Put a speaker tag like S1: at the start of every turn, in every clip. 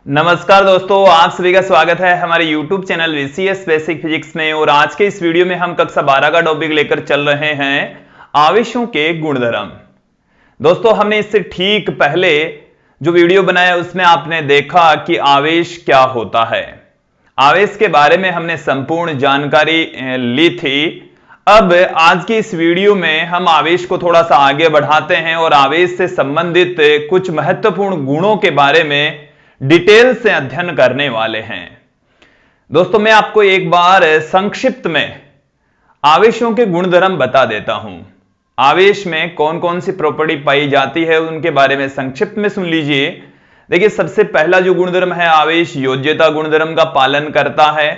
S1: नमस्कार दोस्तों, आप सभी का स्वागत है हमारे YouTube channel VCS basic physics में। और आज के इस वीडियो में हम कक्षा 12 का टॉपिक लेकर चल रहे हैं आवेशों के गुणधर्म। दोस्तों, हमने इससे ठीक पहले जो वीडियो बनाया उसमें आपने देखा कि आवेश क्या होता है। आवेश के बारे में हमने संपूर्ण जानकारी ली थी। अब आज की इस वीडियो में हम आवेश को थोड़ा सा आगे बढ़ाते हैं और आवेश से संबंधित कुछ महत्वपूर्ण गुणों के बारे में डिटेल से अध्ययन करने वाले हैं। दोस्तों, मैं आपको एक बार संक्षिप्त में आवेशों के गुणधर्म बता देता हूं। आवेश में कौन कौन सी प्रॉपर्टी पाई जाती है उनके बारे में संक्षिप्त में सुन लीजिए। देखिए, सबसे पहला जो गुणधर्म है, आवेश योज्यता गुणधर्म का पालन करता है।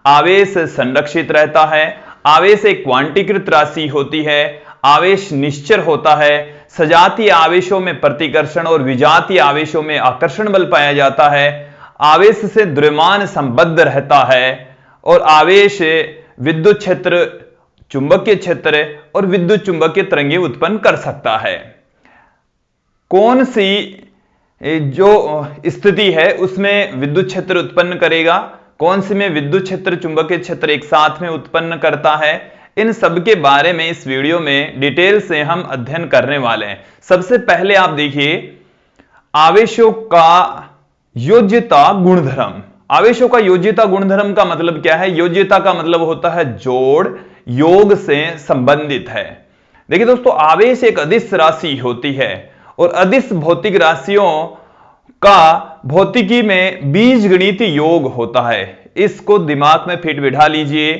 S1: आवेश संरक्षित रहता है। आवेश एक क्वांटीकृत राशि होती है। आवेश निश्चर होता है। सजातीय आवेशों में प्रतिकर्षण और विजातीय आवेशों में आकर्षण बल पाया जाता है। आवेश से द्रव्यमान संबद्ध रहता है। और आवेश विद्युत क्षेत्र, चुंबकीय क्षेत्र और विद्युत चुंबकीय तरंगें उत्पन्न कर सकता है। कौन सी जो स्थिति है उसमें विद्युत क्षेत्र उत्पन्न करेगा, कौन सी में विद्युत क्षेत्र चुंबकीय क्षेत्र एक साथ में उत्पन्न करता है, इन सब के बारे में इस वीडियो में डिटेल से हम अध्ययन करने वाले हैं। सबसे पहले आप देखिए आवेशों का योज्यता गुणधर्म। आवेशों का योज्यता गुणधर्म का मतलब क्या है? योज्यता का मतलब होता है जोड़, योग से संबंधित है। देखिए दोस्तों, आवेश एक अदिश राशि होती है और अदिश भौतिक राशियों का भौतिकी में बीजगणितीय योग होता है। इसको दिमाग में फिट बिठा लीजिए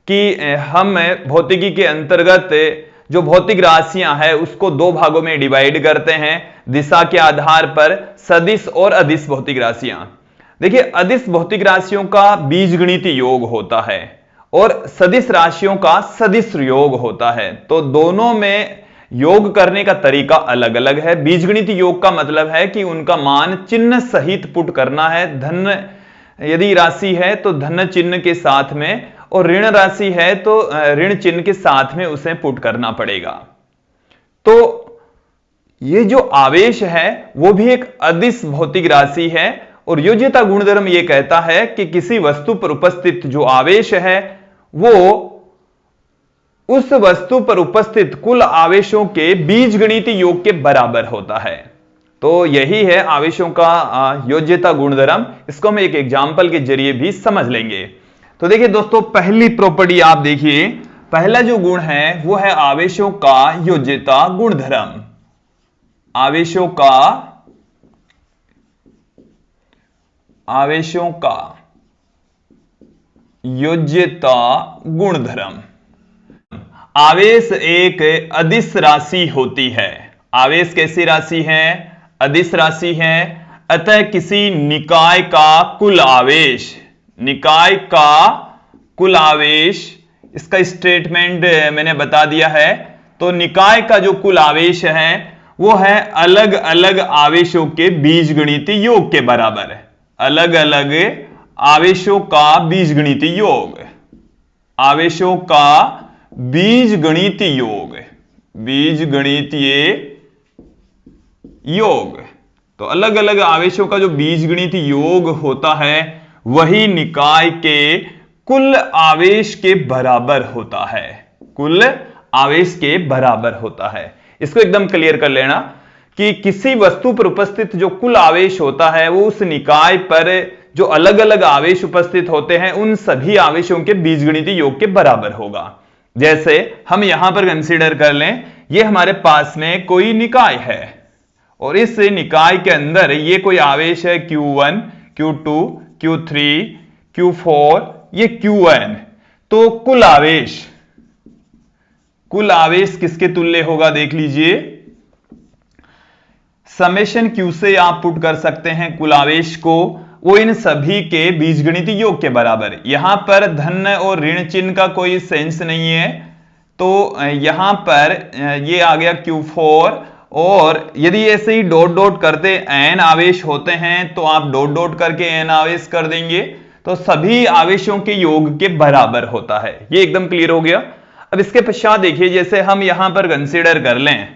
S1: कि हम भौतिकी के अंतर्गत जो भौतिक राशियां हैं उसको दो भागों में डिवाइड करते हैं दिशा के आधार पर, सदिश और अदिश भौतिक राशियां। देखिए, अदिश भौतिक राशियों का बीजगणितीय योग होता है और सदिश राशियों का सदिश योग होता है। तो दोनों में योग करने का तरीका अलग अलग है। बीजगणितीय योग का मतलब है कि उनका मान चिन्ह सहित पुट करना है। धन यदि राशि है तो धन चिन्ह के साथ में, और ऋण राशि है तो ऋण चिन्ह के साथ में उसे पुट करना पड़ेगा। तो ये जो आवेश है वो भी एक अदिश भौतिक राशि है। और योज्यता गुणधर्म ये कहता है कि किसी वस्तु पर उपस्थित जो आवेश है वो उस वस्तु पर उपस्थित कुल आवेशों के बीजगणितीय योग के बराबर होता है। तो यही है आवेशों का योज्यता गुणधर्म। इसको हम एक एग्जांपल के जरिए भी समझ लेंगे। तो देखिए दोस्तों, पहली प्रॉपर्टी आप देखिए, पहला जो गुण है वो है आवेशों का योज्यता गुणधर्म। आवेशों का योज्यता गुणधर्म। आवेश एक अदिश राशि होती है। आवेश कैसी राशि है? अदिश राशि है। अतः किसी निकाय का कुल आवेश, निकाय का कुल आवेश, इसका स्टेटमेंट मैंने बता दिया है। तो निकाय का जो कुल आवेश है वो है अलग अलग आवेशों के बीजगणितीय योग के बराबर है। अलग अलग आवेशों का बीजगणितीय योग, आवेशों का बीजगणितीय योग, बीजगणितीय योग। तो अलग अलग आवेशों का जो बीजगणितीय योग होता है वही निकाय के कुल आवेश के बराबर होता है। कुल आवेश के बराबर होता है। इसको एकदम क्लियर कर लेना कि किसी वस्तु पर उपस्थित जो कुल आवेश होता है वो उस निकाय पर जो अलग अलग आवेश उपस्थित होते हैं उन सभी आवेशों के बीजगणितीय योग के बराबर होगा। जैसे हम यहां पर कंसीडर कर लें, ये हमारे पास में कोई निकाय है और इस निकाय के अंदर ये कोई आवेश है Q1, Q2, Q3, Q4, ये Qn। तो कुल आवेश किसके तुल्य होगा देख लीजिए। समेशन Q से आप पुट कर सकते हैं कुल आवेश को, वो इन सभी के बीजगणितीय योग के बराबर। यहां पर धन और ऋण चिन्ह का कोई सेंस नहीं है, तो यहां पर ये आ गया Q4। और यदि ऐसे ही डॉट डॉट करते n आवेश होते हैं तो आप डॉट डॉट करके n आवेश कर देंगे, तो सभी आवेशों के योग के बराबर होता है। ये एकदम क्लियर हो गया। अब इसके पश्चात देखिए, जैसे हम यहां पर कंसीडर कर लें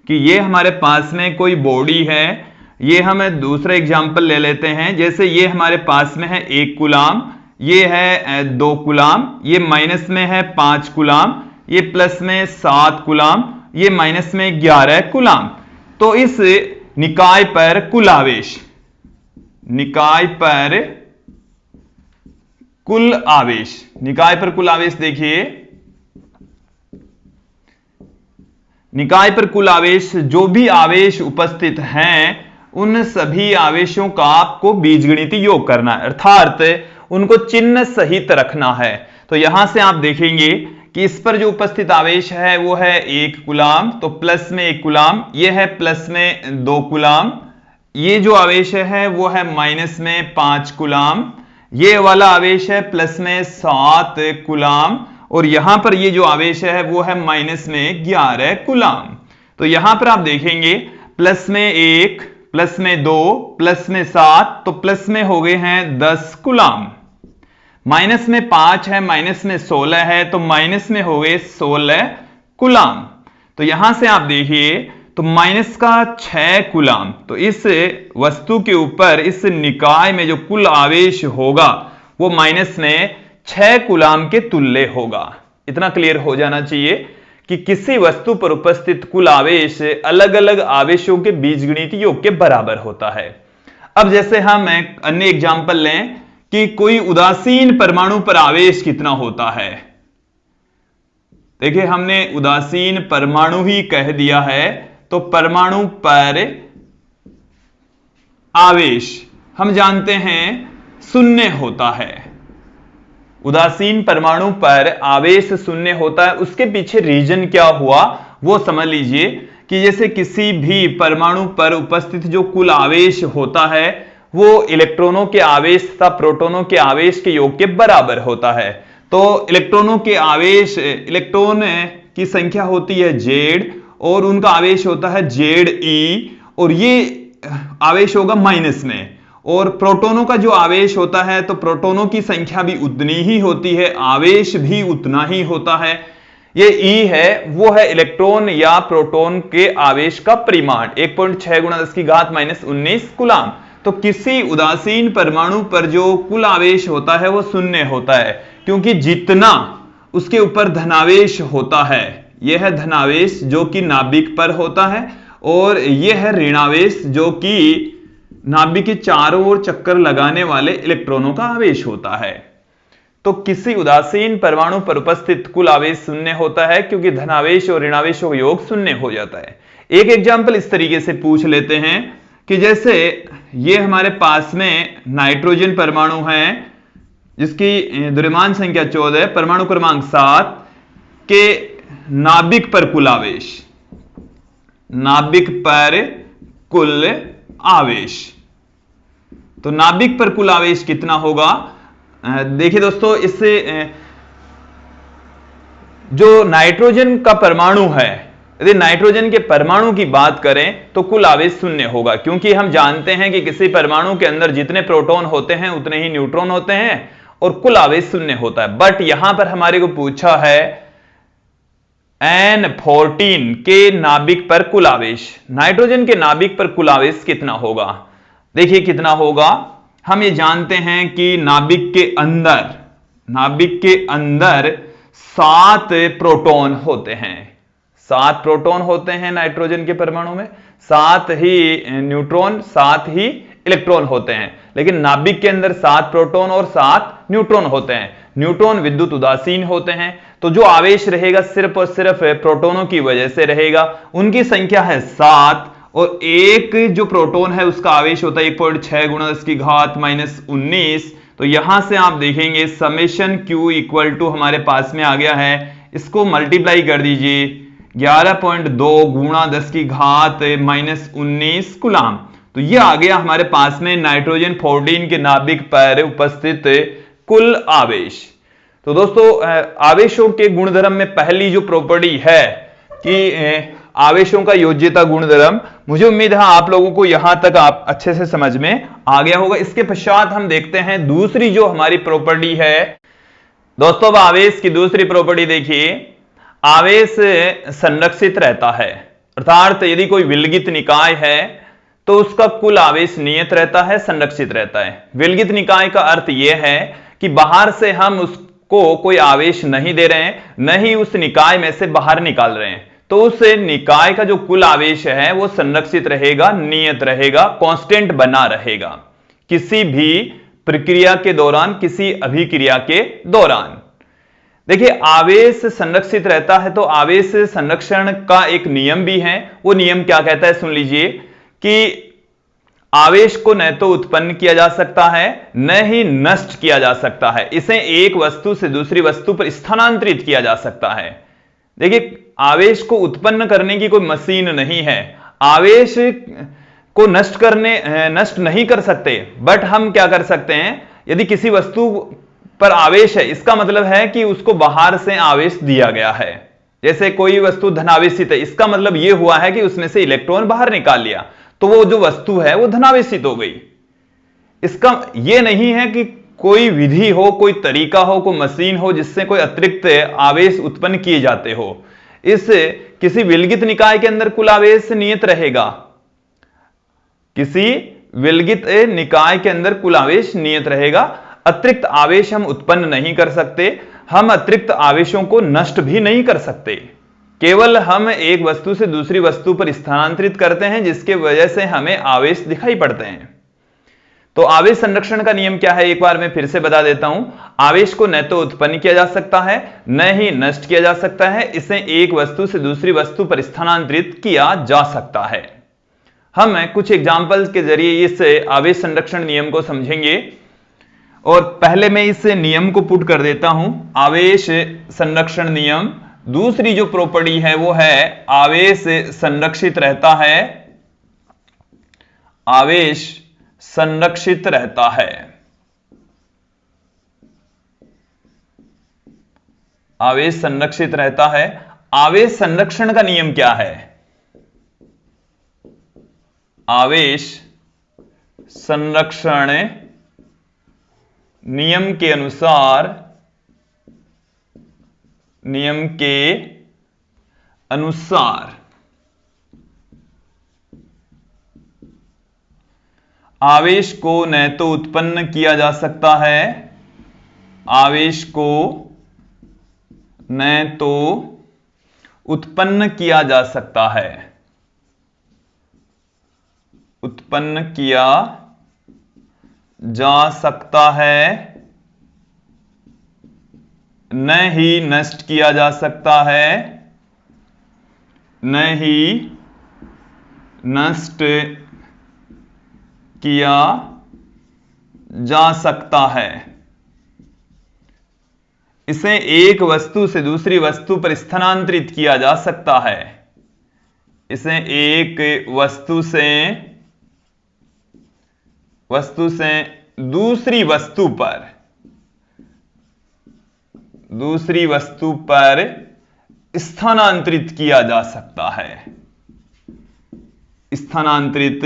S1: कि ये हमारे पास में कोई बॉडी है, ये हम दूसरा एग्जाम्पल ले लेते हैं। जैसे ये हमारे पास में है 1 कूलाम, ये है 2 कूलाम, ये माइनस में है 5 कूलाम, ये प्लस में 7 कूलाम, ये माइनस में 11 कूलाम। तो इस निकाय पर कुल आवेश, निकाय पर कुल आवेश, निकाय पर कुल आवेश देखिए, निकाय पर कुल आवेश, जो भी आवेश उपस्थित हैं उन सभी आवेशों का आपको बीजगणितीय योग करना है, अर्थात उनको चिन्ह सहित रखना है। तो यहां से आप देखेंगे कि इस पर जो उपस्थित आवेश है वो है 1 कूलाम, तो प्लस में 1 कूलाम, ये है प्लस में 2 कूलाम, ये जो आवेश है वो है माइनस में 5 कूलाम, ये वाला आवेश है प्लस में 7 कूलाम, और यहां पर ये जो आवेश है वो है माइनस में 11 कूलाम। तो यहां पर आप देखेंगे प्लस में 1, प्लस में 2, प्लस में 7, तो प्लस में हो गए हैं 10 कूलाम, माइनस में 5 है, माइनस में 16 है, तो माइनस में हो गए 16 कूलाम। तो यहां से आप देखिए तो माइनस का 6 कूलाम, तो इस वस्तु के ऊपर इस निकाय में जो कुल आवेश होगा वो माइनस में 6 कूलाम के तुल्य होगा। इतना क्लियर हो जाना चाहिए कि किसी वस्तु पर उपस्थित कुल आवेश अलग अलग आवेशों के बीजगणितीय योग के बराबर होता है। अब जैसे हम एक अन्य एग्जाम्पल लें कि कोई उदासीन परमाणु पर आवेश कितना होता है। देखिए हमने उदासीन परमाणु ही कह दिया है, तो परमाणु पर आवेश हम जानते हैं 0 होता है। उदासीन परमाणु पर आवेश 0 होता है। उसके पीछे रीजन क्या हुआ वो समझ लीजिए कि जैसे किसी भी परमाणु पर उपस्थित जो कुल आवेश होता है वो इलेक्ट्रॉनों के आवेश तथा प्रोटॉनों के आवेश के योग के बराबर होता है। तो इलेक्ट्रॉनों के आवेश, इलेक्ट्रॉन की संख्या होती है Z और उनका आवेश होता है Ze, और ये आवेश होगा माइनस में, और प्रोटॉनों का जो आवेश होता है तो प्रोटॉनों की संख्या भी उतनी ही होती है, आवेश भी उतना ही होता है। ये E है, वो है इलेक्ट्रॉन या प्रोटॉन के आवेश का परिमाण, 1.6 × 10⁻19 कूलाम। तो किसी उदासीन परमाणु पर जो कुल आवेश होता है वो 0 होता है, क्योंकि जितना उसके ऊपर धनावेश होता है, यह है धनावेश जो कि नाभिक पर होता है, और यह है ऋणावेश जो कि नाभिक के चारों ओर चक्कर लगाने वाले इलेक्ट्रॉनों का आवेश होता है। तो किसी उदासीन परमाणु पर उपस्थित कुल आवेश 0 होता है, क्योंकि धनावेश और ऋणावेशों का योग 0 हो जाता है। एक एग्जाम्पल इस तरीके से पूछ लेते हैं कि जैसे ये हमारे पास में नाइट्रोजन परमाणु है जिसकी द्रव्यमान संख्या 14, परमाणु क्रमांक 7 के नाभिक पर कुल आवेश, नाभिक पर कुल आवेश, तो नाभिक पर कुल आवेश कितना होगा। देखिए दोस्तों, इससे जो नाइट्रोजन का परमाणु है, यदि नाइट्रोजन के परमाणु की बात करें तो कुल आवेश 0 होगा, क्योंकि हम जानते हैं कि किसी परमाणु के अंदर जितने प्रोटॉन होते हैं उतने ही न्यूट्रॉन होते हैं और कुल आवेश 0 होता है। बट यहां पर हमारे को पूछा है N14 के नाभिक पर कुल आवेश, नाइट्रोजन के नाभिक पर कुल आवेश कितना होगा। देखिए कितना होगा, हम ये जानते हैं कि नाभिक के अंदर 7 प्रोटॉन होते हैं, 7 प्रोटॉन होते हैं नाइट्रोजन के परमाणु में, 7 ही न्यूट्रॉन, 7 ही इलेक्ट्रॉन होते हैं। लेकिन नाभिक के अंदर 7 प्रोटॉन और 7 न्यूट्रॉन होते हैं। न्यूट्रॉन विद्युत उदासीन होते हैं, तो जो आवेश रहेगा सिर्फ और सिर्फ प्रोटॉनों की वजह से रहेगा। उनकी संख्या है 7, और एक जो प्रोटॉन है उसका आवेश होता है 1.6 × 10⁻19। तो यहां से आप देखेंगे समेशन Q इक्वल टू हमारे पास में आ गया है, इसको मल्टीप्लाई कर दीजिए 11.2 × 10⁻19 कूलाम। तो ये आ गया हमारे पास में नाइट्रोजन 14 के नाभिक पर उपस्थित कुल आवेश। तो दोस्तों, आवेशों के गुणधर्म में पहली जो प्रॉपर्टी है कि आवेशों का योज्यता गुणधर्म, मुझे उम्मीद है आप लोगों को यहां तक आप अच्छे से समझ में आ गया होगा। इसके पश्चात हम देखते हैं दूसरी जो हमारी प्रॉपर्टी है। दोस्तों, अब आवेश की दूसरी प्रॉपर्टी देखिए, आवेश संरक्षित रहता है, अर्थात यदि कोई विलगित निकाय है तो उसका कुल आवेश नियत रहता है, संरक्षित रहता है। विलगित निकाय का अर्थ यह है कि बाहर से हम उसको कोई आवेश नहीं दे रहे हैं, न ही उस निकाय में से बाहर निकाल रहे हैं, तो उस निकाय का जो कुल आवेश है वो संरक्षित रहेगा, नियत रहेगा, कांस्टेंट बना रहेगा किसी भी प्रक्रिया के दौरान, किसी अभिक्रिया के दौरान। देखिए, आवेश संरक्षित रहता है तो आवेश संरक्षण का एक नियम भी है। वो नियम क्या कहता है, सुन लीजिए कि आवेश को न तो उत्पन्न किया जा सकता है, न ही नष्ट किया जा सकता है। इसे एक वस्तु से दूसरी वस्तु पर स्थानांतरित किया जा सकता है। देखिए, आवेश को उत्पन्न करने की कोई मशीन नहीं है, आवेश को नष्ट नहीं कर सकते, बट हम क्या कर सकते हैं, यदि किसी वस्तु पर आवेश है, इसका मतलब है कि उसको बाहर से आवेश दिया गया है। जैसे कोई वस्तु धनावेशित है, इसका मतलब यह हुआ है कि उसमें से इलेक्ट्रॉन बाहर निकाल लिया, तो वो जो वस्तु है वो धनावेशित हो गई। इसका यह नहीं है कि कोई विधि हो, कोई तरीका हो, कोई मशीन हो जिससे कोई अतिरिक्त आवेश उत्पन्न किए जाते हो। इस किसी विलगित निकाय के अंदर कुल आवेश नियत रहेगा, किसी विलगित निकाय के अंदर कुल आवेश नियत रहेगा। अतिरिक्त आवेश हम उत्पन्न नहीं कर सकते, हम अतिरिक्त आवेशों को नष्ट भी नहीं कर सकते, केवल हम एक वस्तु से दूसरी वस्तु पर स्थानांतरित करते हैं, जिसके वजह से हमें आवेश दिखाई पड़ते हैं। तो आवेश संरक्षण का नियम क्या है, एक बार मैं फिर से बता देता हूं। आवेश को न तो उत्पन्न किया जा सकता है, न ही नष्ट किया जा सकता है, इसे एक वस्तु से दूसरी वस्तु पर स्थानांतरित किया जा सकता है। हम कुछ एग्जाम्पल्स के जरिए इस आवेश संरक्षण नियम को समझेंगे, और पहले मैं इस नियम को पुट कर देता हूं। आवेश संरक्षण नियम, दूसरी जो प्रॉपर्टी है वो है आवेश संरक्षित रहता है, आवेश संरक्षित रहता है। आवेश संरक्षित रहता है। आवेश संरक्षण का नियम क्या है? आवेश संरक्षण नियम के अनुसार आवेश को न तो उत्पन्न किया जा सकता है, आवेश को न तो उत्पन्न किया जा सकता है, उत्पन्न किया जा सकता है, न ही नष्ट किया जा सकता है, न ही नष्ट किया जा सकता है। इसे एक वस्तु से दूसरी वस्तु पर स्थानांतरित किया जा सकता है, इसे एक वस्तु से दूसरी वस्तु पर स्थानांतरित किया जा सकता है, स्थानांतरित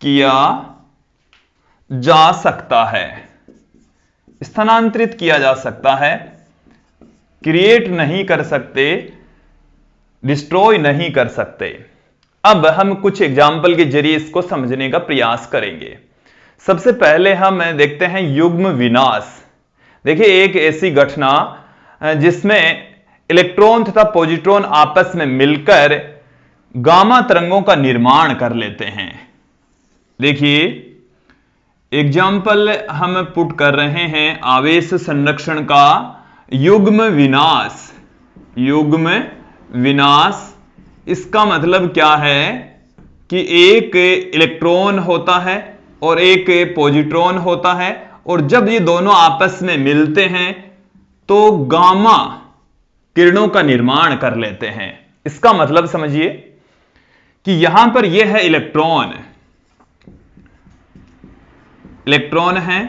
S1: किया जा सकता है, स्थानांतरित किया जा सकता है। क्रिएट नहीं कर सकते, डिस्ट्रॉय नहीं कर सकते। अब हम कुछ एग्जाम्पल के जरिए इसको समझने का प्रयास करेंगे। सबसे पहले हम देखते हैं युग्म विनाश। देखिए, एक ऐसी घटना जिसमें इलेक्ट्रॉन तथा पॉजिट्रॉन आपस में मिलकर गामा तरंगों का निर्माण कर लेते हैं। देखिए, एग्जाम्पल हम पुट कर रहे हैं आवेश संरक्षण का युग्म विनाश। युग्म विनाश, इसका मतलब क्या है कि एक इलेक्ट्रॉन होता है और एक पॉजिट्रॉन होता है, और जब ये दोनों आपस में मिलते हैं तो गामा किरणों का निर्माण कर लेते हैं। इसका मतलब समझिए कि यहां पर यह है इलेक्ट्रॉन है,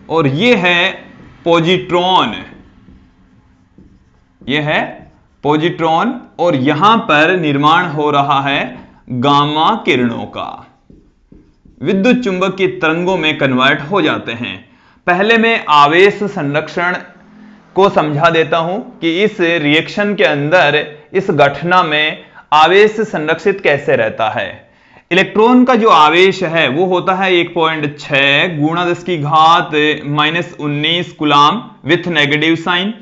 S1: और यह है पॉजिट्रॉन, यह है पॉजिट्रॉन, और यहां पर निर्माण हो रहा है गामा किरणों का, विद्युत चुंबकीय तरंगों में कन्वर्ट हो जाते हैं। पहले मैं आवेश संरक्षण को समझा देता हूं कि इस रिएक्शन के अंदर, इस घटना में आवेश संरक्षित कैसे रहता है। इलेक्ट्रॉन का जो आवेश है वो होता है 1.6 गुणा 10 की घात -19 coulomb with negative sign.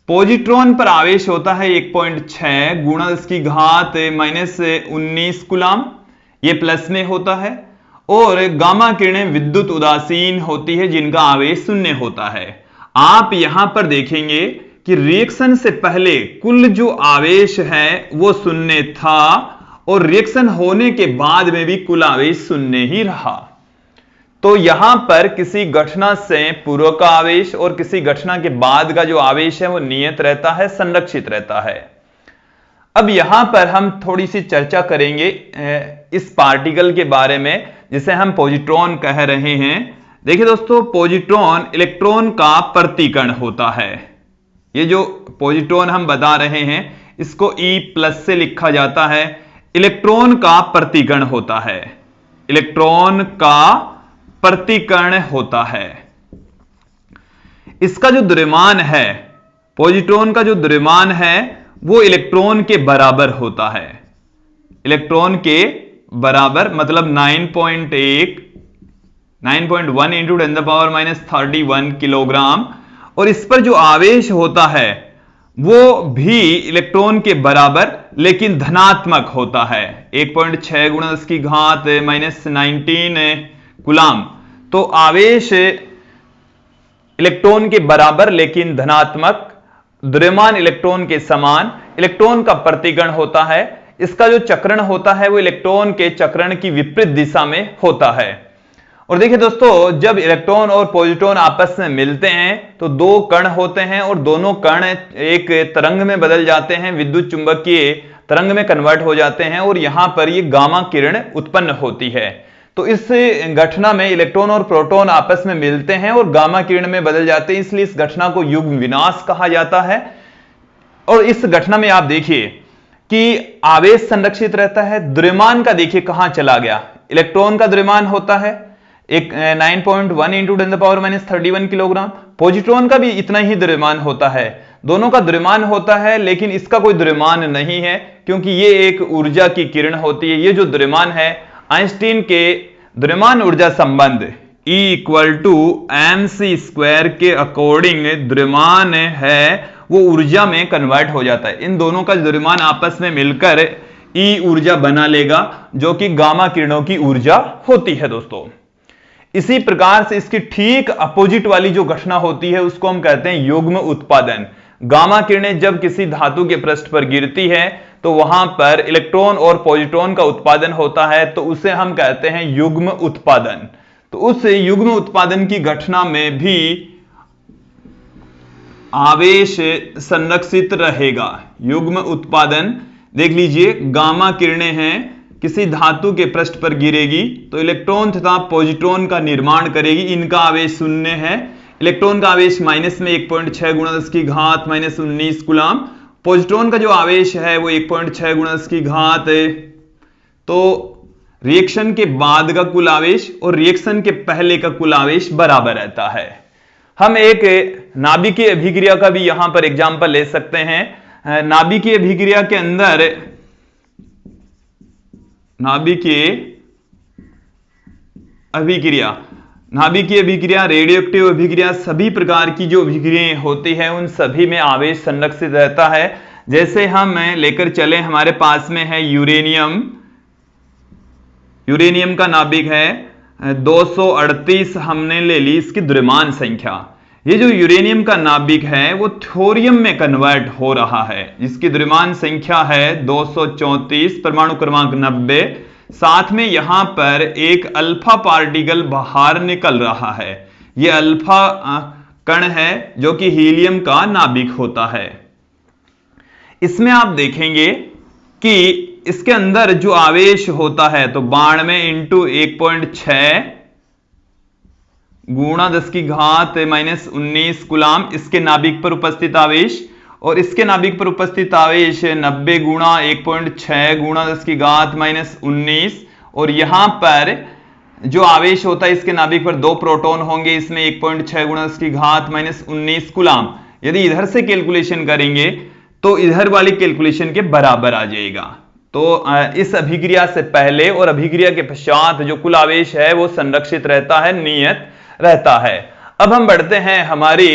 S1: Positron पर आवेश होता है 1.6 गुणा 10 की घात -19 कूलाम, ये प्लस में होता है। और गामा किरणें विद्युत उदासीन होती है जिनका आवेश शून्य होता है। आप यहां पर देखेंगे कि रिएक्शन से पहले कुल जो आवेश है वो शून्य था और रिएक्शन होने के बाद में भी कुल आवेश शून्य ही रहा। तो यहां पर किसी घटना से पूर्व का आवेश और किसी घटना के बाद का जो आवेश है वो नियत रहता है, संरक्षित रहता है। अब यहां पर हम थोड़ी सी चर्चा करेंगे इस पार्टिकल के बारे में जिसे हम पॉजिट्रॉन कह रहे हैं। देखिए दोस्तों, पॉजिट्रॉन इलेक्ट्रॉन का प्रतिकण होता है। ये जो पॉजिट्रॉन हम बता रहे हैं इसको E+ से लिखा जाता है। इलेक्ट्रॉन का प्रतिकण होता है, इलेक्ट्रॉन का प्रतिकण होता है। इसका जो द्रव्यमान है, पॉजिट्रॉन का जो द्रव्यमान है वो इलेक्ट्रॉन के बराबर होता है। इलेक्ट्रॉन के बराबर मतलब 9.1 9.1 इंटू 10⁻³ किलोग्राम। और इस पर जो आवेश होता है वो भी इलेक्ट्रॉन के बराबर लेकिन धनात्मक होता है, 1.6 गुणा 10 की घात -19 कूलाम। तो आवेश इलेक्ट्रॉन के बराबर लेकिन धनात्मक, द्रव्यमान इलेक्ट्रॉन के समान, इलेक्ट्रॉन का प्रतिकण होता है। इसका जो चक्रण होता है वो इलेक्ट्रॉन के चक्रण की विपरीत दिशा में होता है। और देखिए दोस्तों, जब इलेक्ट्रॉन और पॉजिट्रॉन आपस में मिलते हैं तो दो कण होते हैं और दोनों कण एक तरंग में बदल जाते हैं, विद्युत चुंबकीय तरंग में कन्वर्ट हो जाते हैं और यहां पर ये गामा किरण उत्पन्न होती है। तो इस घटना में इलेक्ट्रॉन और प्रोटॉन आपस में मिलते हैं और गामा किरण में बदल जाते हैं, इसलिए इस घटना को युग्म विनाश कहा जाता है। और इस घटना में आप देखिए कि आवेश संरक्षित रहता है। द्रव्यमान का देखिए कहां चला गया, इलेक्ट्रॉन का द्रव्यमान होता है 9.1 इंटू 10⁻³ किलोग्राम, पॉजिट्रॉन का भी इतना ही द्रव्यमान होता है। दोनों का द्रव्यमान होता है लेकिन इसका कोई द्रव्यमान नहीं है क्योंकि ये एक ऊर्जा की किरण होती है। ये जो द्रव्यमान है, आइंस्टीन के द्रव्यमान ऊर्जा संबंध E=mc² के अकॉर्डिंग द्रव्यमान है वो ऊर्जा में कन्वर्ट हो जाता है। इन दोनों का द्रव्यमान आपस में मिलकर E ऊर्जा बना लेगा जो कि गामा किरणों की ऊर्जा होती है दोस्तों। इसी प्रकार से इसकी ठीक अपोजिट वाली जो घटना होती है उसको हम कहते हैं युग्म उत्पादन। गामा किरणें जब किसी धातु के पृष्ठ पर गिरती है तो वहां पर इलेक्ट्रॉन और पॉजिट्रॉन का उत्पादन होता है, तो उसे हम कहते हैं युग्म उत्पादन। तो उस युग्म उत्पादन की घटना में भी आवेश संरक्षित रहेगा। युग्म उत्पादन देख लीजिए, गामा किरणें हैं, किसी धातु के पृष्ठ पर गिरेगी तो इलेक्ट्रॉन तथा पॉजिट्रॉन का निर्माण करेगी। इनका आवेश शून्य है। इलेक्ट्रॉन का आवेश माइनस में 1.6 गुणा 10 की घात -19 कूलाम, पॉजिट्रॉन का जो आवेश है वो 1.6 गुणा 10 की घात है। तो रिएक्शन के बाद का कुल आवेश और रिएक्शन के पहले का कुल आवेश बराबर रहता है। हम एक नाभिकीय अभिक्रिया का भी यहां पर एग्जांपल ले सकते हैं। नाभिकीय अभिक्रिया के अंदर, नाभिकीय अभिक्रिया, रेडियोएक्टिव अभिक्रिया, सभी प्रकार की जो अभिक्रियाएं होती है उन सभी में आवेश संरक्षित रहता है। जैसे हम लेकर चले, हमारे पास में है यूरेनियम। यूरेनियम का नाभिक है 238, हमने ले ली इसकी द्रव्यमान संख्या। ये जो यूरेनियम का नाभिक है वो थोरियम में कन्वर्ट हो रहा है, जिसकी द्रव्यमान संख्या है 234, परमाणु क्रमांक 90। साथ में यहां पर एक अल्फा पार्टिकल बाहर निकल रहा है। यह अल्फा कण है जो कि हीलियम का नाभिक होता है। इसमें आप देखेंगे कि इसके अंदर जो आवेश होता है तो 92 इंटू 1.6 गुणा 10 की घात -19 कूलाम इसके नाभिक पर उपस्थित आवेश, और इसके नाभिक पर उपस्थित आवेश 90 गुणा 1.6 गुणा 10 की घात -19। और यहां पर जो आवेश होता है इसके नाभिक पर 2 प्रोटॉन होंगे, इसमें 1.6 गुणा 10 की घात -19 कूलाम। यदि इधर से कैलकुलेशन करेंगे तो इधर वाली कैलकुलेशन के बराबर आ जाएगा। तो इस अभिक्रिया से पहले और अभिक्रिया के पश्चात जो कुल आवेश है वो संरक्षित रहता है, नियत रहता है। अब हम बढ़ते हैं हमारी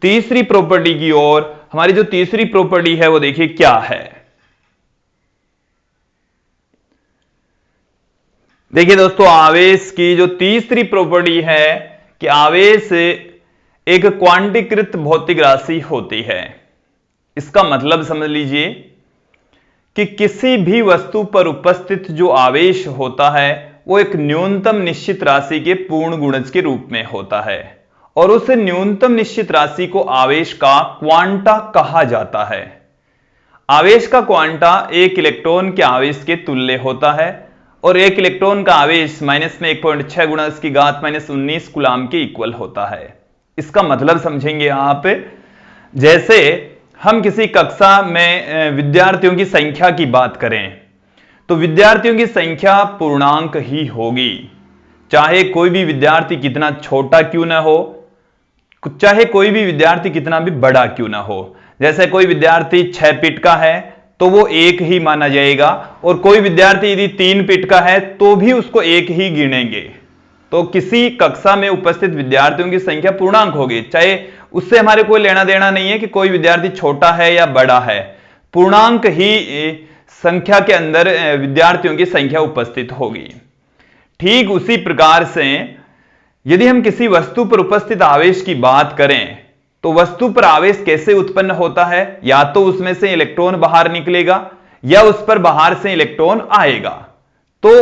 S1: तीसरी प्रॉपर्टी की ओर। हमारी जो तीसरी प्रॉपर्टी है वो देखिए क्या है। देखिए दोस्तों, आवेश की जो तीसरी प्रॉपर्टी है कि आवेश एक क्वांटीकृत भौतिक राशि होती है। इसका मतलब समझ लीजिए कि किसी भी वस्तु पर उपस्थित जो आवेश होता है वो एक न्यूनतम निश्चित राशि के पूर्ण गुणज के रूप में होता है, और उस न्यूनतम निश्चित राशि को आवेश का क्वांटा कहा जाता है। आवेश का क्वांटा एक इलेक्ट्रॉन के आवेश के तुल्य होता है, और एक इलेक्ट्रॉन का आवेश माइनस में 1.6 गुणा इसकी घात -19 कूलाम के इक्वल होता है। इसका मतलब समझेंगे आप, जैसे हम किसी कक्षा में विद्यार्थियों की संख्या की बात करें तो विद्यार्थियों की संख्या पूर्णांक ही होगी, चाहे कोई भी विद्यार्थी कितना छोटा क्यों ना हो, चाहे कोई भी विद्यार्थी कितना भी बड़ा क्यों ना हो। जैसे कोई विद्यार्थी 6 फीट का है तो वो 1 ही माना जाएगा, और कोई विद्यार्थी यदि 3 फीट का है तो भी उसको 1 ही गिनेंगे। तो किसी कक्षा में उपस्थित विद्यार्थियों की संख्या पूर्णांक होगी, चाहे उससे हमारे कोई लेना देना नहीं है कि कोई विद्यार्थी छोटा है या बड़ा है, पूर्णांक ही संख्या के अंदर विद्यार्थियों की संख्या उपस्थित होगी। ठीक उसी प्रकार से यदि हम किसी वस्तु पर उपस्थित आवेश की बात करें तो वस्तु पर आवेश कैसे उत्पन्न होता है, या तो उसमें से इलेक्ट्रॉन बाहर निकलेगा या उस पर बाहर से इलेक्ट्रॉन आएगा। तो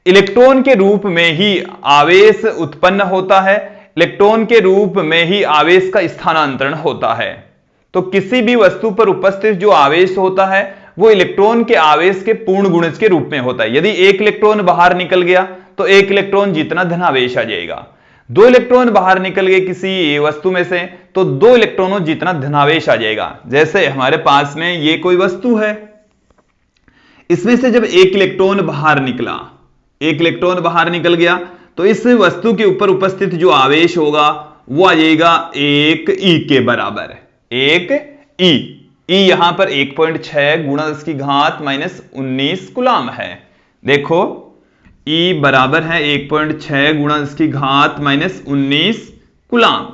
S1: इलेक्ट्रॉन के रूप में ही आवेश उत्पन्न होता है, इलेक्ट्रॉन के रूप में ही आवेश का स्थानांतरण होता है। तो किसी भी वस्तु पर उपस्थित जो आवेश होता है वो इलेक्ट्रॉन के आवेश के पूर्ण गुणज के रूप में होता है। यदि एक इलेक्ट्रॉन बाहर निकल गया तो एक इलेक्ट्रॉन जितना धनावेश आ जाएगा, 2 इलेक्ट्रॉन बाहर निकल गए किसी वस्तु में से तो 2 इलेक्ट्रॉनों जितना धनावेश आ जाएगा। जैसे हमारे पास में ये कोई वस्तु है, इसमें से जब एक इलेक्ट्रॉन बाहर निकला, एक इलेक्ट्रॉन बाहर निकल गया तो इस वस्तु के ऊपर उपस्थित जो आवेश होगा वो आ जाएगा 1 ई के बराबर, 1 ई। ई यहां पर 1.6 गुणा इसकी घात -19 कूलाम है। देखो E बराबर है 1.6 गुणा इसकी घात -19 कूलाम।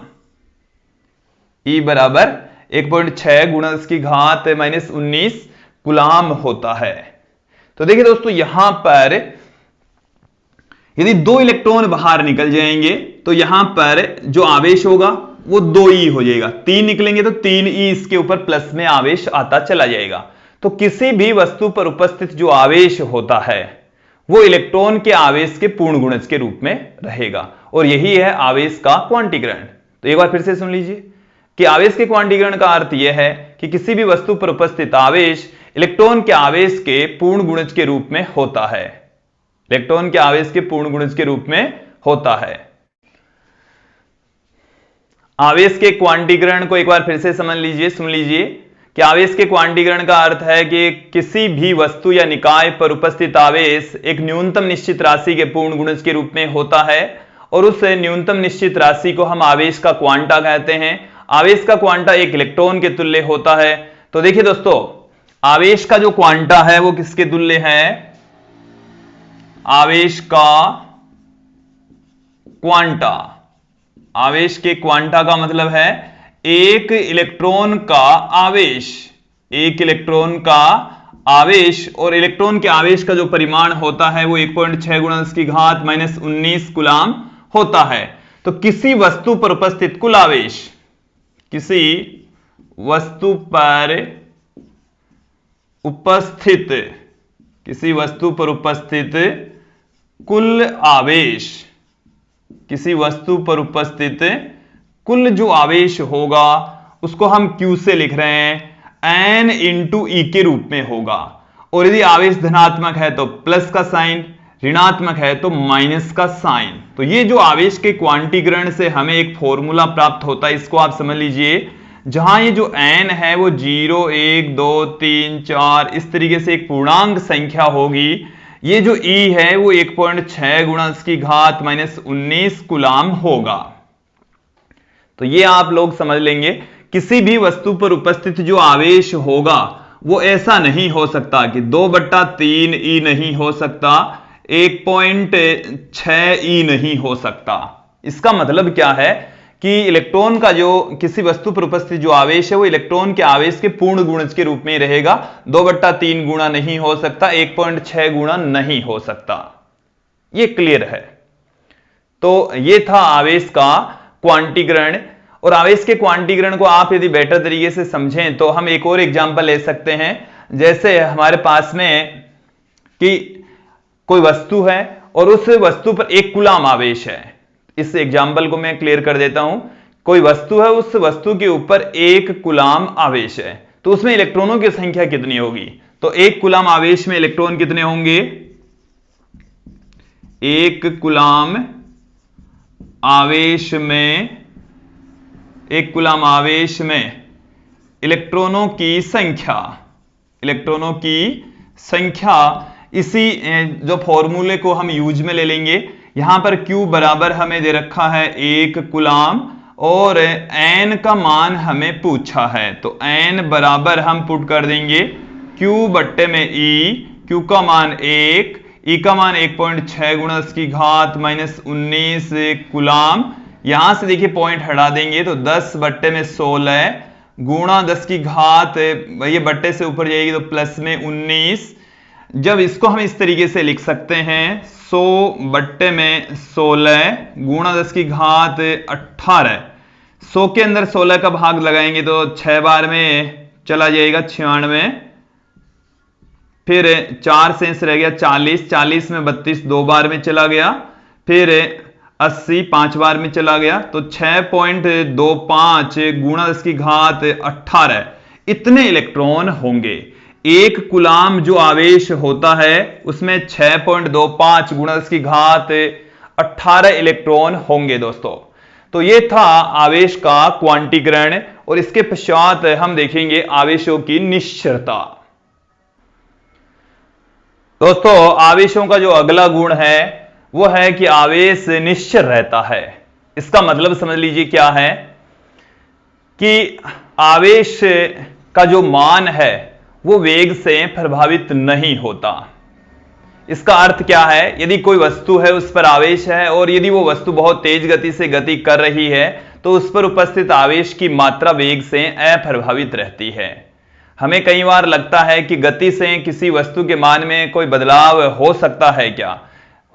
S1: E बराबर 1.6 गुणा इसकी घात -19 कूलाम होता है। तो देखिए दोस्तों, यहां पर यदि 2 इलेक्ट्रॉन बाहर निकल जाएंगे तो यहां पर जो आवेश होगा वो 2e हो जाएगा, 3 निकलेंगे तो 3e इसके ऊपर प्लस में आवेश आता चला जाएगा। तो किसी भी वस्तु पर उपस्थित जो आवेश होता है वो इलेक्ट्रॉन के आवेश के पूर्ण गुणज के रूप में रहेगा, और यही है आवेश का क्वांटीकरण। तो एक बार फिर से सुन लीजिए कि आवेश के क्वांटीकरण का अर्थ यह है कि किसी भी वस्तु पर उपस्थित आवेश इलेक्ट्रॉन के आवेश के पूर्ण गुणज के रूप में होता है, इलेक्ट्रॉन के आवेश के पूर्ण गुणज के रूप में होता है। आवेश के क्वांटीकरण को एक बार फिर से समझ लीजिए, सुन लीजिए कि आवेश के क्वांटीकरण का अर्थ है कि किसी भी वस्तु या निकाय पर उपस्थित आवेश एक न्यूनतम निश्चित राशि के पूर्ण गुणज के रूप में होता है, और उस न्यूनतम निश्चित राशि को हम आवेश का क्वांटा कहते हैं। आवेश का क्वांटा एक इलेक्ट्रॉन के तुल्य होता है। तो देखिए दोस्तों, आवेश का जो क्वांटा है वो किसके तुल्य है? आवेश का क्वांटा, आवेश के क्वांटा का मतलब है एक इलेक्ट्रॉन का आवेश, एक इलेक्ट्रॉन का आवेश, और इलेक्ट्रॉन के आवेश का जो परिमाण होता है वो 1.6 गुणा इसकी घात -19 कूलाम होता है। तो किसी वस्तु पर उपस्थित कुल आवेश, किसी वस्तु पर उपस्थित, किसी वस्तु पर उपस्थित कुल आवेश, किसी वस्तु पर उपस्थित कुल जो आवेश होगा उसको हम Q से लिख रहे हैं, N इंटू E के रूप में होगा। और यदि आवेश धनात्मक है तो प्लस का साइन, ऋणात्मक है तो माइनस का साइन। तो ये जो आवेश के क्वांटीकरण से हमें एक फॉर्मूला प्राप्त होता है, इसको आप समझ लीजिए, जहां ये जो N है वो 0, 1, 2, 3, 4 इस तरीके से एक पूर्णांक संख्या होगी। ये जो E है वो 1.6 गुणा इसकी घात -19 कूलाम होगा। तो ये आप लोग समझ लेंगे, किसी भी वस्तु पर उपस्थित जो आवेश होगा वो ऐसा नहीं हो सकता कि 2/3 ई नहीं हो सकता, 1.6 ई नहीं हो सकता। इसका मतलब क्या है कि इलेक्ट्रॉन का जो किसी वस्तु पर उपस्थित जो आवेश है वो इलेक्ट्रॉन के आवेश के पूर्ण गुणज के रूप में रहेगा। 2/3 गुणा नहीं हो सकता, 1.6 गुणा नहीं हो सकता। ये क्लियर है। तो ये था आवेश का क्वांटीकरण। और आवेश के क्वांटीकरण को आप यदि बेटर तरीके से समझें तो हम एक और एग्जांपल ले सकते हैं। जैसे हमारे पास में कि कोई वस्तु है और उस वस्तु पर 1 कूलाम आवेश है। इस एग्जाम्पल को मैं क्लियर कर देता हूं। कोई वस्तु है, उस वस्तु के ऊपर 1 कूलाम आवेश है, तो उसमें इलेक्ट्रॉनों की संख्या कितनी होगी? तो 1 कूलाम आवेश में इलेक्ट्रॉन कितने होंगे? 1 कूलाम आवेश में, 1 कूलाम आवेश में इलेक्ट्रॉनों की संख्या, इलेक्ट्रॉनों की संख्या, इसी जो फॉर्मूले को हम यूज में ले लेंगे। यहां पर Q बराबर हमें दे रखा है 1 कूलाम और N का मान हमें पूछा है, तो N बराबर हम पुट कर देंगे Q बट्टे में E। Q का मान 1, E का मान 1.6 गुणा 10 की घात -19 कूलाम। यहां से देखिए पॉइंट हटा देंगे तो 10 बट्टे में 16 गुणा 10 की घात, ये बट्टे से ऊपर जाएगी तो प्लस में 19। जब इसको हम इस तरीके से लिख सकते हैं 100 बट्टे में 16 गुणा 10 की घात 18। 100 के अंदर 16 का भाग लगाएंगे तो 6 बार में चला जाएगा 96, फिर 4 शेष रह गया 40, 40 में 32 2 बार में चला गया, फिर 80 5 बार में चला गया, तो 6.25 गुणा 10 की घात 18 इतने इलेक्ट्रॉन होंगे। 1 कूलाम जो आवेश होता है उसमें 6.25 गुणा 10 की घात 18 इलेक्ट्रॉन होंगे दोस्तों। तो ये था आवेश का क्वांटीकरण। और इसके पश्चात हम देखेंगे आवेशों की निश्चरता। दोस्तों आवेशों का जो अगला गुण है वो है कि आवेश निश्चर रहता है। इसका मतलब समझ लीजिए क्या है कि आवेश का जो मान है वो वेग से प्रभावित नहीं होता। इसका अर्थ क्या है? यदि कोई वस्तु है उस पर आवेश है और यदि वो वस्तु बहुत तेज गति से गति कर रही है तो उस पर उपस्थित आवेश की मात्रा वेग से अप्रभावित रहती है। हमें कई बार लगता है कि गति से किसी वस्तु के मान में कोई बदलाव हो सकता है। क्या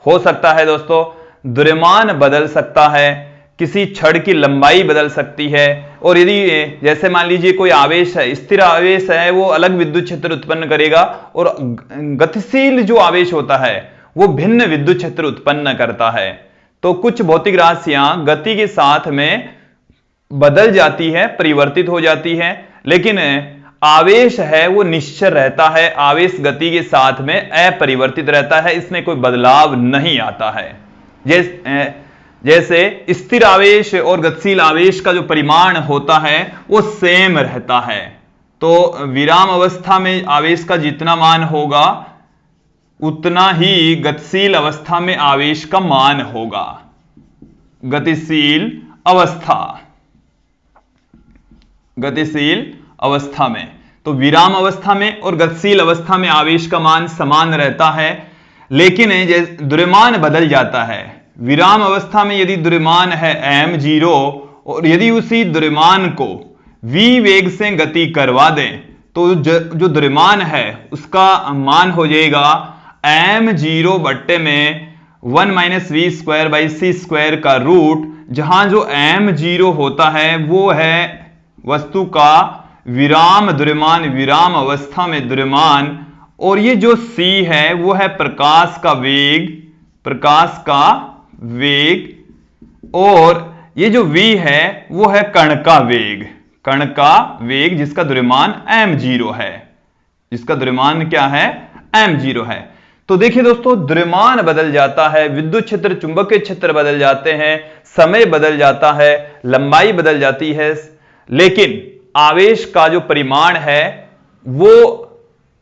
S1: हो सकता है दोस्तों? द्रव्यमान बदल सकता है, किसी छड़ की लंबाई बदल सकती है। और यदि जैसे मान लीजिए कोई आवेश है, स्थिर आवेश है, वो अलग विद्युत क्षेत्र उत्पन्न करेगा और गतिशील जो आवेश होता है वो भिन्न विद्युत क्षेत्र उत्पन्न करता है। तो कुछ भौतिक राशियां गति के साथ में बदल जाती है, परिवर्तित हो जाती है, लेकिन आवेश है वो निश्चल रहता है, आवेश गति के साथ में अपरिवर्तित रहता है, इसमें कोई बदलाव नहीं आता है। जैसे स्थिर आवेश और गतिशील आवेश का जो परिमाण होता है वो सेम रहता है। तो विराम अवस्था में आवेश का जितना मान होगा उतना ही गतिशील अवस्था में आवेश का मान होगा। गतिशील अवस्था, गतिशील अवस्था में, तो विराम अवस्था में और गतिशील अवस्था में आवेश का मान समान रहता है, लेकिन द्रव्यमान बदल जाता है। विराम अवस्था में यदि द्रव्यमान है m0 और यदि उसी द्रव्यमान को v वेग से गति करवा दें तो जो द्रव्यमान है उसका मान हो जाएगा m0 बट्टे में 1 - v² का रूट, जहां जो m0 होता है वो है वस्तु का विराम द्रव्यमान, विराम अवस्था में द्रव्यमान, और ये जो c है वो है प्रकाश का वेग, प्रकाश का वेग, और ये जो v है वो है कण का वेग, कण का वेग जिसका द्रव्यमान m0 है, जिसका द्रव्यमान क्या है? m0 है। तो देखिए दोस्तों, द्रव्यमान बदल जाता है, विद्युत क्षेत्र चुंबकीय क्षेत्र बदल जाते हैं, समय बदल जाता है, लंबाई बदल जाती है, लेकिन आवेश का जो परिमाण है वो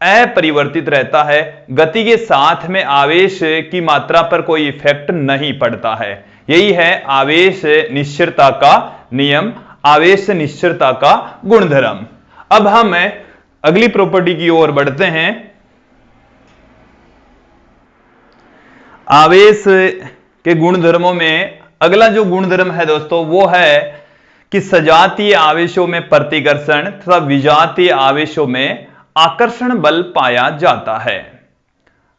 S1: अपरिवर्तित रहता है। गति के साथ में आवेश की मात्रा पर कोई इफेक्ट नहीं पड़ता है। यही है आवेश निश्चलता का नियम, आवेश निश्चलता का गुणधर्म। अब हम अगली प्रॉपर्टी की ओर बढ़ते हैं। आवेश के गुणधर्मों में अगला जो गुणधर्म है दोस्तों वो है कि सजातीय आवेशों में प्रतिकर्षण तथा विजातीय आवेशों में आकर्षण बल पाया जाता है।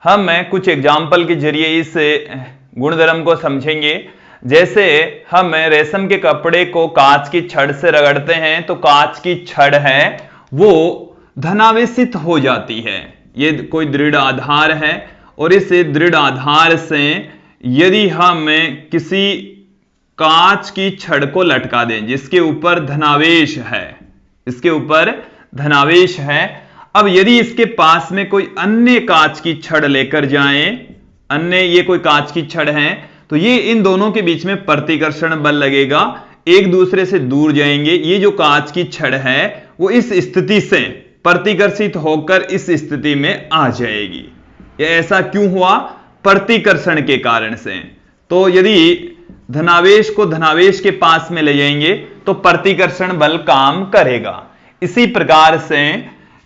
S1: हम कुछ एग्जाम्पल के जरिए इस गुणधर्म को समझेंगे। जैसे हम रेशम के कपड़े को कांच की छड़ से रगड़ते हैं तो कांच की छड़ है वो धनावेशित हो जाती है। ये कोई दृढ़ आधार है और इस दृढ़ आधार से यदि हम किसी कांच की छड़ को लटका दें जिसके ऊपर धनावेश है, इसके ऊपर धनावेश है, अब यदि इसके पास में कोई अन्य कांच की छड़ लेकर जाएं, अन्य ये कोई कांच की छड़ है तो ये इन दोनों के बीच में प्रतिकर्षण बल लगेगा, एक दूसरे से दूर जाएंगे। ये जो कांच की छड़ है वो इस स्थिति से प्रतिकर्षित होकर इस स्थिति में आ जाएगी। ये ऐसा क्यों हुआ? प्रतिकर्षण के कारण से। तो यदि धनावेश को धनावेश के पास में ले जाएंगे तो प्रतिकर्षण बल काम करेगा। इसी प्रकार से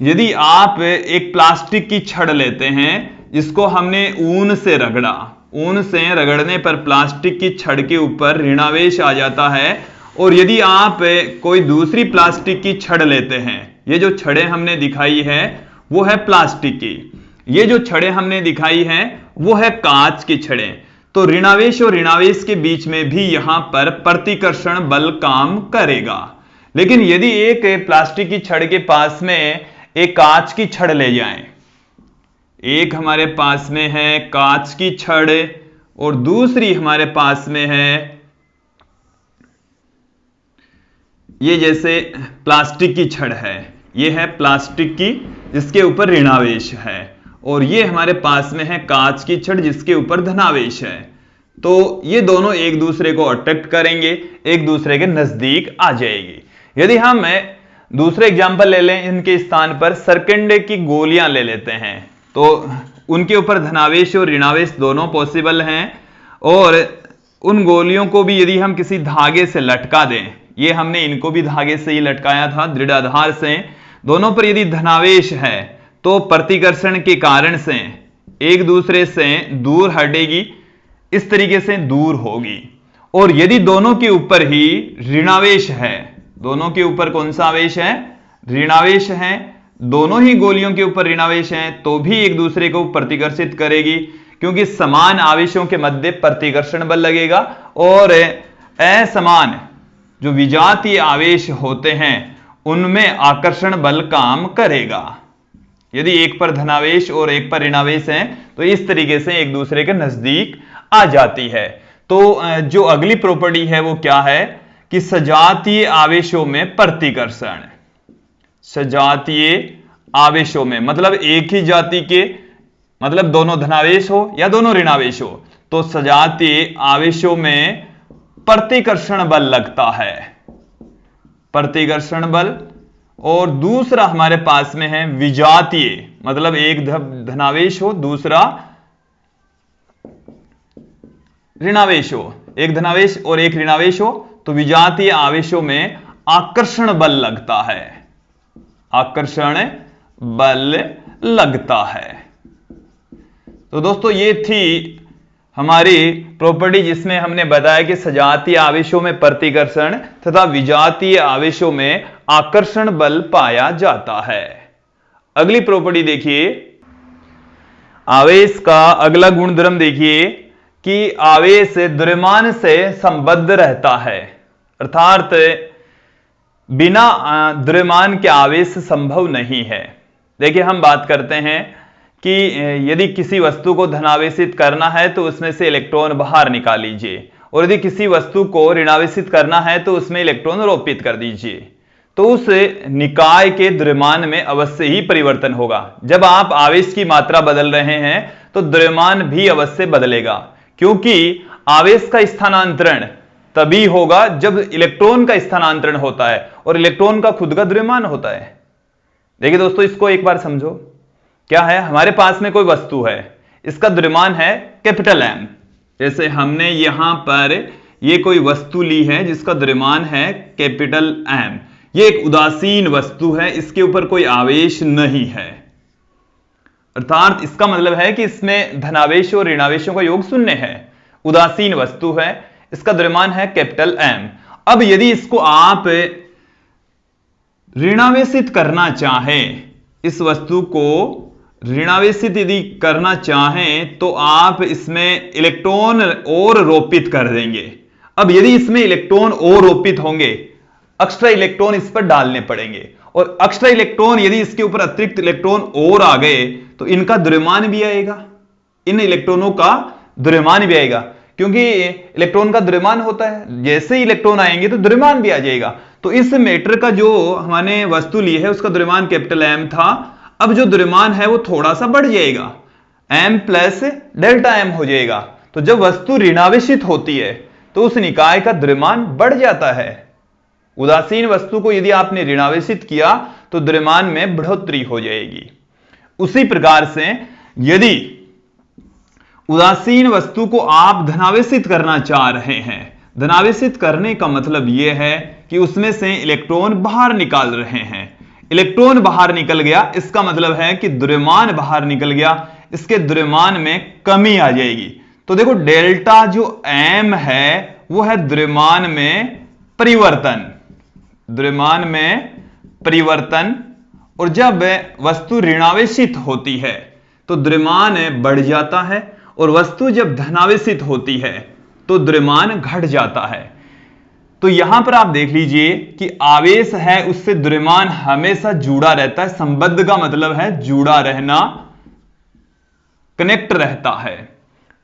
S1: यदि आप एक प्लास्टिक की छड़ लेते हैं जिसको हमने ऊन से रगड़ा, ऊन से रगड़ने पर प्लास्टिक की छड़ के ऊपर ऋणावेश आ जाता है, और यदि आप कोई दूसरी प्लास्टिक की छड़ लेते हैं, ये जो छड़ें हमने दिखाई है वो है प्लास्टिक की, ये जो छड़ें हमने दिखाई है वो है कांच की छड़ें, तो ऋणावेश और ऋणावेश के बीच में भी यहां पर प्रतिकर्षण बल काम करेगा। लेकिन यदि एक प्लास्टिक की छड़ के पास में एक कांच की छड़ ले जाएं, एक हमारे पास में है कांच की छड़ और दूसरी हमारे पास में है ये जैसे प्लास्टिक की छड़ है, ये है प्लास्टिक की जिसके ऊपर ऋणावेश है, और ये हमारे पास में है कांच की छड़ जिसके ऊपर धनावेश है, तो ये दोनों एक दूसरे को अट्रैक्ट करेंगे, एक दूसरे के नजदीक आ जाएगी। यदि हम दूसरे एग्जाम्पल ले लें, इनके स्थान पर सरकंडे की गोलियां ले लेते हैं तो उनके ऊपर धनावेश और ऋणावेश दोनों पॉसिबल हैं, और उन गोलियों को भी यदि हम किसी धागे से लटका दें, ये हमने इनको भी धागे से ही लटकाया था दृढ़ आधार से, दोनों पर यदि धनावेश है तो प्रतिकर्षण के कारण से एक दूसरे से दूर हटेगी, इस तरीके से दूर होगी। और यदि दोनों के ऊपर ही ऋणावेश है, दोनों के ऊपर कौन सा आवेश है? ऋणावेश है, दोनों ही गोलियों के ऊपर ऋणावेश है, तो भी एक दूसरे को प्रतिकर्षित करेगी, क्योंकि समान आवेशों के मध्य प्रतिकर्षण बल लगेगा, और असमान जो विजातीय आवेश होते हैं उनमें आकर्षण बल काम करेगा। यदि एक पर धनावेश और एक पर ऋणावेश है तो इस तरीके से एक दूसरे के नजदीक आ जाती है। तो जो अगली प्रॉपर्टी है वो क्या है कि सजातीय आवेशों में प्रतिकर्षण, सजातीय आवेशों में मतलब एक ही जाति के, मतलब दोनों धनावेश हो या दोनों ऋणावेश हो, तो सजातीय आवेशों में प्रतिकर्षण बल लगता है, प्रतिकर्षण बल। और दूसरा हमारे पास में है विजातीय, मतलब एक धनावेश हो दूसरा ऋणावेश हो, एक धनावेश और एक ऋणावेश हो, तो विजातीय आवेशों में आकर्षण बल लगता है, आकर्षण बल लगता है। तो दोस्तों ये थी हमारी प्रॉपर्टी जिसमें हमने बताया कि सजातीय आवेशों में प्रतिकर्षण तथा विजातीय आवेशों में आकर्षण बल पाया जाता है। अगली प्रॉपर्टी देखिए, आवेश का अगला गुणधर्म देखिए कि आवेश द्रव्यमान से संबद्ध रहता है, अर्थात बिना द्रव्यमान के आवेश संभव नहीं है। देखिए हम बात करते हैं कि यदि किसी वस्तु को धनावेशित करना है तो उसमें से इलेक्ट्रॉन बाहर निकाल लीजिए, और यदि किसी वस्तु को ऋणावेशित करना है तो उसमें इलेक्ट्रॉन रोपित कर दीजिए, तो उस निकाय के द्रव्यमान में अवश्य ही परिवर्तन होगा। जब आप आवेश की मात्रा बदल रहे हैं तो द्रव्यमान भी अवश्य बदलेगा, क्योंकि आवेश का स्थानांतरण तभी होगा जब इलेक्ट्रॉन का स्थानांतरण होता है, और इलेक्ट्रॉन का खुद का द्रव्यमान होता है। देखिए दोस्तों इसको एक बार समझो, क्या है, हमारे पास में कोई वस्तु है, इसका द्रव्यमान है कैपिटल M। जैसे हमने यहां पर ये कोई वस्तु ली है जिसका द्रव्यमान है कैपिटल M, यह एक उदासीन वस्तु है, इसके ऊपर कोई आवेश नहीं है। अर्थात इसका मतलब है कि इसमें धनावेश और ऋणावेशों का योग शून्य है, उदासीन वस्तु है, इसका द्रव्यमान है कैपिटल M। अब यदि इसको आप ऋणावेशित करना चाहें, इस वस्तु को ऋणावेशित यदि करना चाहें तो आप इसमें इलेक्ट्रॉन और रोपित कर देंगे। अब यदि इसमें इलेक्ट्रॉन और रोपित होंगे, एक्स्ट्रा इलेक्ट्रॉन इस पर डालने पड़ेंगे, और एक्स्ट्रा इलेक्ट्रॉन यदि इसके ऊपर अतिरिक्त इलेक्ट्रॉन और आ गए तो इनका द्रव्यमान भी आएगा, इन इलेक्ट्रॉनों का द्रव्यमान भी आएगा, क्योंकि इलेक्ट्रॉन का द्रव्यमान होता है, जैसे ही इलेक्ट्रॉन आएंगे तो द्रव्यमान भी आ जाएगा। तो इस मैटर का जो हमने वस्तु ली है उसका द्रव्यमान कैपिटल M था, अब जो द्रव्यमान है वो थोड़ा सा बढ़ जाएगा, M प्लस डेल्टा M हो जाएगा। तो जब वस्तु ऋणावेशित होती है तो उस निकाय का द्रव्यमान बढ़ जाता है। उदासीन वस्तु को यदि आपने ऋणावेशित किया तो द्रव्यमान में बढ़ोतरी हो जाएगी। उसी प्रकार से यदि उदासीन वस्तु को आप धनावेशित करना चाह रहे हैं, धनावेशित करने का मतलब यह है कि उसमें से इलेक्ट्रॉन बाहर निकाल रहे हैं, इलेक्ट्रॉन बाहर निकल गया, इसका मतलब है कि द्रव्यमान बाहर निकल गया, इसके द्रव्यमान में कमी आ जाएगी। तो देखो डेल्टा जो M है वो है द्रव्यमान में परिवर्तन, द्रव्यमान में परिवर्तन। और जब वस्तु ऋणावेशित होती है तो द्रव्यमान बढ़ जाता है, और वस्तु जब धनावेशित होती है तो द्रव्यमान घट जाता है। तो यहां पर आप देख लीजिए कि आवेश है उससे द्रव्यमान हमेशा जुड़ा रहता है, संबद्ध का मतलब है जुड़ा रहना, कनेक्ट रहता है।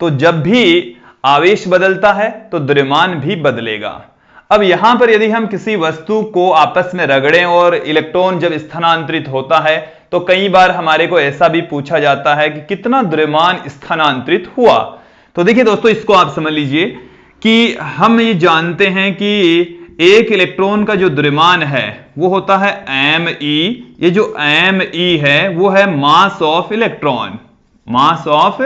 S1: तो जब भी आवेश बदलता है तो द्रव्यमान भी बदलेगा। अब यहां पर यदि हम किसी वस्तु को आपस में रगड़ें और इलेक्ट्रॉन जब स्थानांतरित होता है तो कई बार हमारे को ऐसा भी पूछा जाता है कि कितना द्रव्यमान स्थानांतरित हुआ। तो देखिए दोस्तों, इसको आप समझ लीजिए कि हम ये जानते हैं कि एक इलेक्ट्रॉन का जो द्रव्यमान है वो होता है Me। ये जो Me है वो है mass of electron, mass of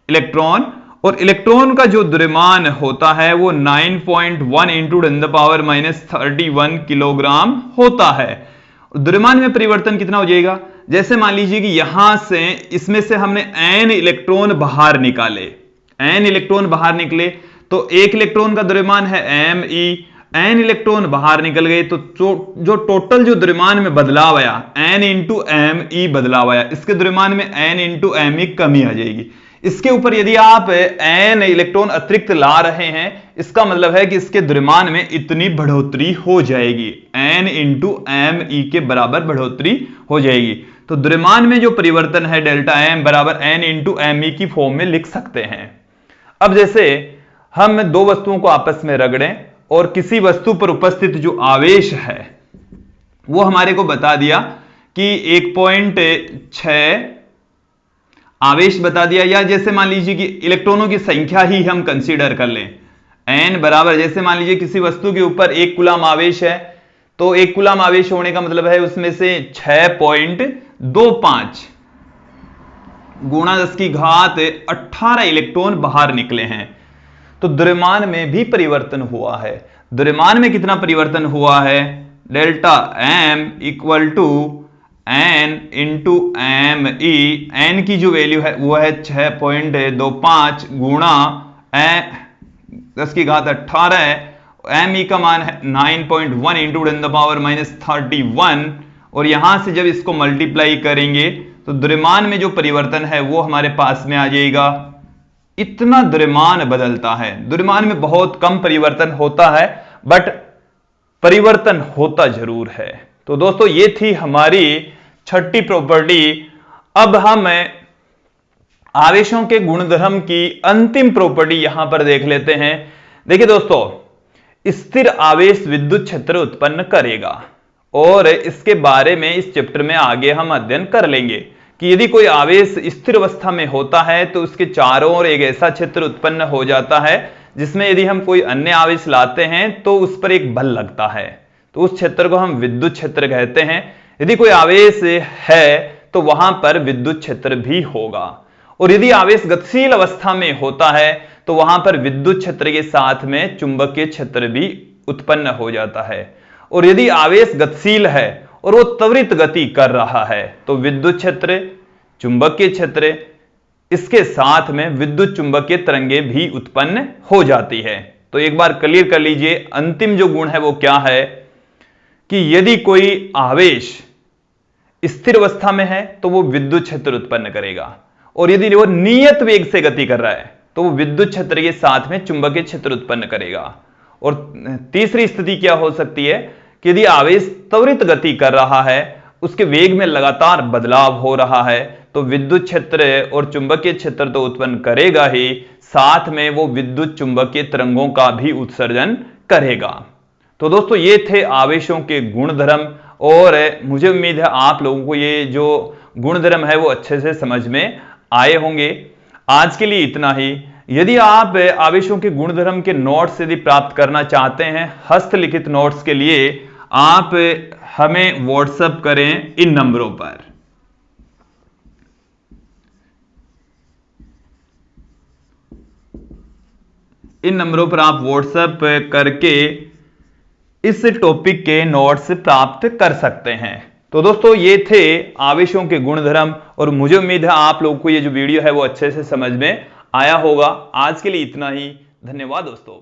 S1: electron. और इलेक्ट्रॉन का जो द्रव्यमान होता है वो 9.1 इंटू 10⁻31 किलोग्राम होता है। द्रव्यमान में परिवर्तन कितना हो जाएगा? जैसे मान लीजिए कि यहां से इसमें से हमने n इलेक्ट्रॉन बाहर निकाले, n इलेक्ट्रॉन बाहर निकले तो एक इलेक्ट्रॉन का द्रव्यमान है Me, n इलेक्ट्रॉन बाहर निकल गए तो जो टोटल जो द्रव्यमान में बदलाव आया n इंटू Me बदलाव आया, इसके द्रव्यमान में n इंटू Me कमी आ जाएगी। इसके ऊपर यदि आप n इलेक्ट्रॉन अतिरिक्त ला रहे हैं, इसका मतलब है कि इसके द्रव्यमान में इतनी बढ़ोतरी हो जाएगी, n इंटू Me के बराबर बढ़ोतरी हो जाएगी। तो द्रव्यमान में जो परिवर्तन है डेल्टा M बराबर n इंटू Me की फॉर्म में लिख सकते हैं। अब जैसे हम दो वस्तुओं को आपस में रगड़ें और किसी वस्तु पर उपस्थित जो आवेश है वो हमारे को बता दिया कि 1.6 आवेश बता दिया, या जैसे मान लीजिए कि इलेक्ट्रॉनों की संख्या ही हम कंसीडर कर लें, n बराबर जैसे मान लीजिए किसी वस्तु के ऊपर 1 कूलम आवेश है तो 1 कूलम आवेश होने का मतलब है उसमें से 6.25 गुणा 10⁻18 इलेक्ट्रॉन बाहर निकले हैं। तो द्रव्यमान में भी परिवर्तन हुआ है। द्रव्यमान में कितना परिवर्तन हुआ है? Delta M equal to n into Me, n की जो वैल्यू है वो है 6.25 गुणा 10⁻18, Me का मान है 9.1 इंटू 10⁻31, और यहां से जब इसको मल्टीप्लाई करेंगे तो द्रव्यमान में जो परिवर्तन है वो हमारे पास में आ जाएगा। इतना द्रव्यमान बदलता है, द्रव्यमान में बहुत कम परिवर्तन होता है बट परिवर्तन होता जरूर है। तो दोस्तों ये थी हमारी छठी प्रॉपर्टी। अब हम आवेशों के गुणधर्म की अंतिम प्रॉपर्टी यहां पर देख लेते हैं। देखिए दोस्तों, स्थिर आवेश विद्युत क्षेत्र उत्पन्न करेगा, और इसके बारे में इस चैप्टर में आगे हम अध्ययन कर लेंगे कि यदि कोई आवेश स्थिर अवस्था में होता है तो उसके चारों ओर एक ऐसा क्षेत्र उत्पन्न हो जाता है जिसमें यदि हम कोई अन्य आवेश लाते हैं तो उस पर एक बल लगता है, तो उस क्षेत्र को हम विद्युत क्षेत्र कहते हैं। यदि कोई आवेश है तो वहां पर विद्युत क्षेत्र भी होगा, और यदि आवेश गतिशील अवस्था में होता है तो वहां पर विद्युत क्षेत्र के साथ में चुंबकीय क्षेत्र भी उत्पन्न हो जाता है। और यदि आवेश गतिशील है और वो त्वरित गति कर रहा है तो विद्युत क्षेत्र, चुंबकीय क्षेत्र, इसके साथ में विद्युत चुंबकीय तरंगे भी उत्पन्न हो जाती है। तो एक बार क्लियर कर लीजिए, अंतिम जो गुण है वो क्या है कि यदि कोई आवेश स्थिर अवस्था में है तो वो विद्युत क्षेत्र उत्पन्न करेगा, और यदि वो नियत वेग से गति कर रहा है तो वो विद्युत क्षेत्र के साथ में चुंबकीय क्षेत्र उत्पन्न करेगा। और तीसरी स्थिति क्या हो सकती है कि यदि आवेश त्वरित गति कर रहा है, उसके वेग में लगातार बदलाव हो रहा है, तो विद्युत क्षेत्र और चुंबकीय क्षेत्र तो उत्पन्न करेगा ही, साथ में वो विद्युत चुंबकीय तरंगों का भी उत्सर्जन करेगा। तो दोस्तों ये थे आवेशों के गुणधर्म, और मुझे उम्मीद है आप लोगों को ये जो गुणधर्म है वो अच्छे से समझ में आए होंगे। आज के लिए इतना ही। यदि आप आवेशों के गुणधर्म के नोट्स यदि प्राप्त करना चाहते हैं हस्तलिखित नोट्स के लिए, आप हमें व्हाट्सएप करें इन नंबरों पर। इन नंबरों पर आप व्हाट्सएप करके इस टॉपिक के नोट्स प्राप्त कर सकते हैं। तो दोस्तों ये थे आवेशों के गुणधर्म, और मुझे उम्मीद है आप लोगों को ये जो वीडियो है वो अच्छे से समझ में आया होगा। आज के लिए इतना ही। धन्यवाद दोस्तों।